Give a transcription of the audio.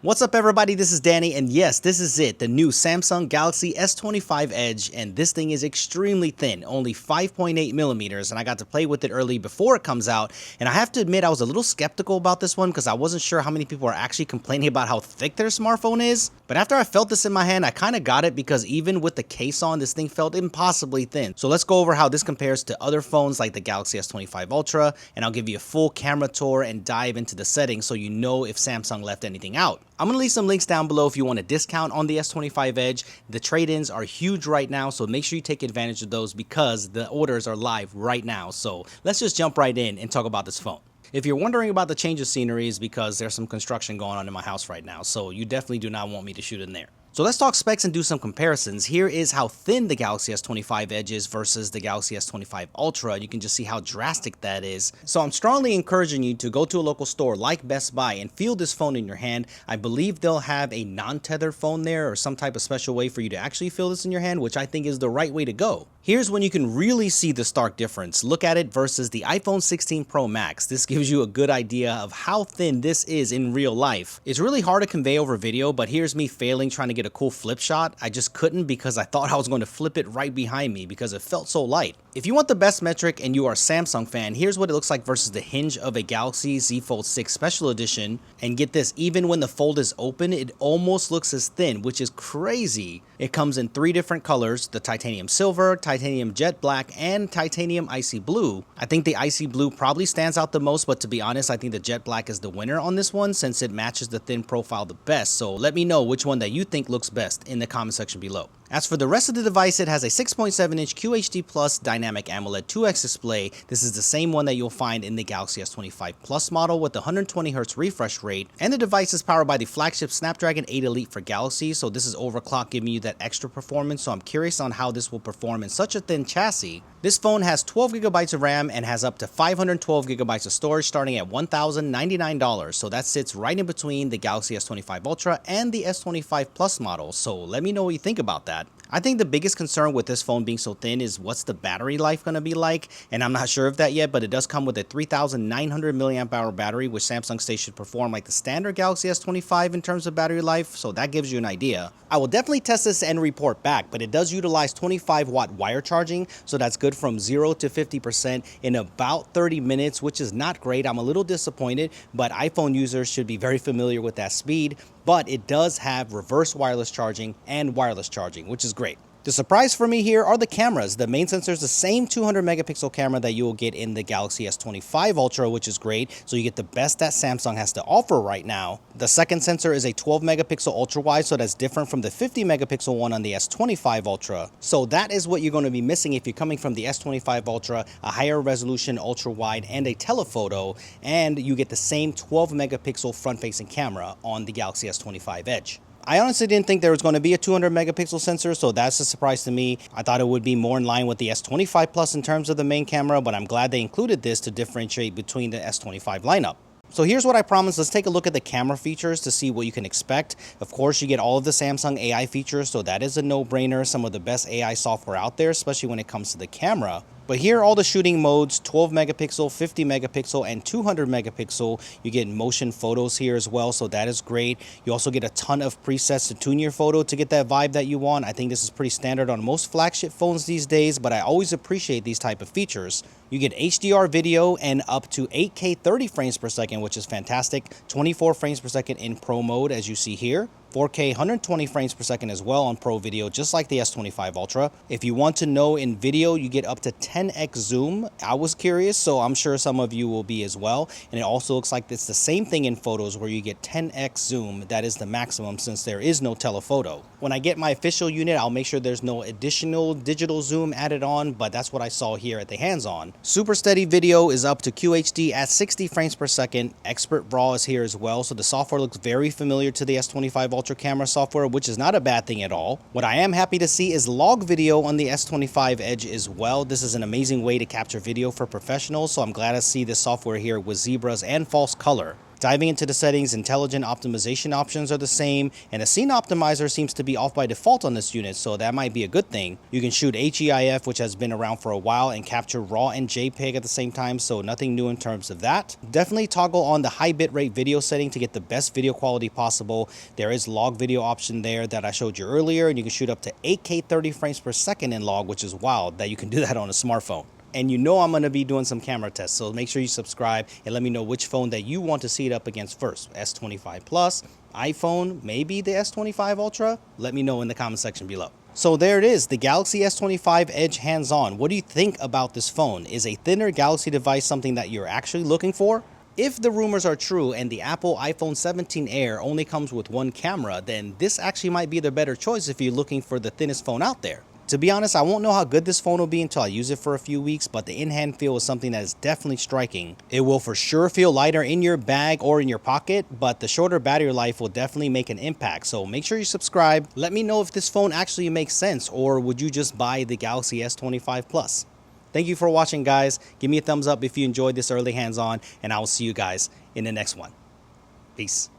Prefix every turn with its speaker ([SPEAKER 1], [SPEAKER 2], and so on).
[SPEAKER 1] What's up everybody, this is Danny, and yes, this is it, the new Samsung Galaxy S25 Edge, and this thing is extremely thin, only 5.8 millimeters, and I got to play with it early before it comes out, and I have to admit I was a little skeptical about this one because I wasn't sure how many people are actually complaining about how thick their smartphone is, but after I felt this in my hand, I kind of got it because even with the case on, this thing felt impossibly thin. So let's go over how this compares to other phones like the Galaxy S25 Ultra, and I'll give you a full camera tour and dive into the settings so you know if Samsung left anything out. I'm going to leave some links down below if you want a discount on the S25 Edge. The trade-ins are huge right now, so make sure you take advantage of those because the orders are live right now. So let's just jump right in and talk about this phone. If you're wondering about the change of scenery, it's because there's some construction going on in my house right now, so you definitely do not want me to shoot in there. So let's talk specs and do some comparisons. Here is how thin the Galaxy S25 Edge is versus the Galaxy S25 Ultra. You can just see how drastic that is. So I'm strongly encouraging you to go to a local store like Best Buy and feel this phone in your hand. I believe they'll have a non-tethered phone there or some type of special way for you to actually feel this in your hand, which I think is the right way to go. Here's when you can really see the stark difference. Look at it versus the iPhone 16 Pro Max. This gives you a good idea of how thin this is in real life. It's really hard to convey over video, but here's me failing trying to get a cool flip shot. I just couldn't because I thought I was going to flip it right behind me because it felt so light. If you want the best metric and you are a Samsung fan, here's what it looks like versus the hinge of a Galaxy Z Fold 6 Special Edition. And get this, even when the fold is open, it almost looks as thin, which is crazy. It comes in 3 different colors, the titanium silver, titanium jet black, and titanium icy blue. I think the icy blue probably stands out the most, but to be honest, I think the jet black is the winner on this one since it matches the thin profile the best. So let me know which one that you think looks best in the comment section below. As for the rest of the device, it has a 6.7-inch QHD Plus Dynamic AMOLED 2X display. This is the same one that you'll find in the Galaxy S25 Plus model with the 120Hz refresh rate. And the device is powered by the flagship Snapdragon 8 Elite for Galaxy, so this is overclock giving you that extra performance, so I'm curious on how this will perform in such a thin chassis. This phone has 12 GB of RAM and has up to 512 GB of storage starting at $1,099, so that sits right in between the Galaxy S25 Ultra and the S25 Plus model, so let me know what you think about that. I think the biggest concern with this phone being so thin is what's the battery life going to be like, and I'm not sure of that yet, but it does come with a 3,900 mAh battery, which Samsung states should perform like the standard Galaxy S25 in terms of battery life, so that gives you an idea. I will definitely test this and report back, but it does utilize 25-watt wire charging, so that's good from 0 to 50% in about 30 minutes, which is not great. I'm a little disappointed, but iPhone users should be very familiar with that speed, but it does have reverse wireless charging and wireless charging, which is great. The surprise for me here are the cameras. The main sensor is the same 200 megapixel camera that you will get in the Galaxy S25 Ultra, which is great. So you get the best that Samsung has to offer right now. The second sensor is a 12 megapixel ultra wide, so that's different from the 50 megapixel one on the S25 Ultra. So that is what you're going to be missing if you're coming from the S25 Ultra, a higher resolution ultra wide and a telephoto, and you get the same 12 megapixel front facing camera on the Galaxy S25 Edge. I honestly didn't think there was going to be a 200 megapixel sensor, so that's a surprise to me. I thought it would be more in line with the S25 Plus in terms of the main camera, but I'm glad they included this to differentiate between the S25 lineup. So here's what I promised. Let's take a look at the camera features to see what you can expect. Of course, you get all of the Samsung AI features, so that is a no-brainer. Some of the best AI software out there, especially when it comes to the camera. But here are all the shooting modes: 12 megapixel, 50 megapixel, and 200 megapixel. You get motion photos here as well, so that is great. You also get a ton of presets to tune your photo to get that vibe that you want. I think this is pretty standard on most flagship phones these days, but I always appreciate these type of features. You get HDR video and up to 8K 30 frames per second, which is fantastic. 24 frames per second in Pro mode, as you see here. 4K 120 frames per second as well on Pro Video, just like the S25 Ultra. If you want to know in video, you get up to 10x zoom. I was curious, so I'm sure some of you will be as well. And it also looks like it's the same thing in photos where you get 10x zoom. That is the maximum since there is no telephoto. When I get my official unit, I'll make sure there's no additional digital zoom added on, but that's what I saw here at the hands-on. Super steady video is up to QHD at 60 frames per second. Expert RAW is here as well, so the software looks very familiar to the S25 Ultra camera software, which is not a bad thing at all. What I am happy to see is log video on the S25 Edge as well. This is an amazing way to capture video for professionals, so I'm glad to see this software here with zebras and false color. Diving into the settings, intelligent optimization options are the same, and the scene optimizer seems to be off by default on this unit, so that might be a good thing. You can shoot HEIF, which has been around for a while, and capture RAW and JPEG at the same time, so nothing new in terms of that. Definitely toggle on the high bitrate video setting to get the best video quality possible. There is log video option there that I showed you earlier, and you can shoot up to 8K 30 frames per second in log, which is wild that you can do that on a smartphone. And you know I'm going to be doing some camera tests, so make sure you subscribe and let me know which phone that you want to see it up against first. S25 Plus, iPhone, maybe the S25 Ultra? Let me know in the comment section below. So there it is, the Galaxy S25 Edge hands-on. What do you think about this phone? Is a thinner Galaxy device something that you're actually looking for? If the rumors are true and the Apple iPhone 17 Air only comes with one camera, then this actually might be the better choice if you're looking for the thinnest phone out there. To be honest, I won't know how good this phone will be until I use it for a few weeks, but the in-hand feel is something that is definitely striking. It will for sure feel lighter in your bag or in your pocket, but the shorter battery life will definitely make an impact. So make sure you subscribe. Let me know if this phone actually makes sense, or would you just buy the Galaxy S25 Plus? Thank you for watching, guys. Give me a thumbs up if you enjoyed this early hands-on, and I will see you guys in the next one. Peace.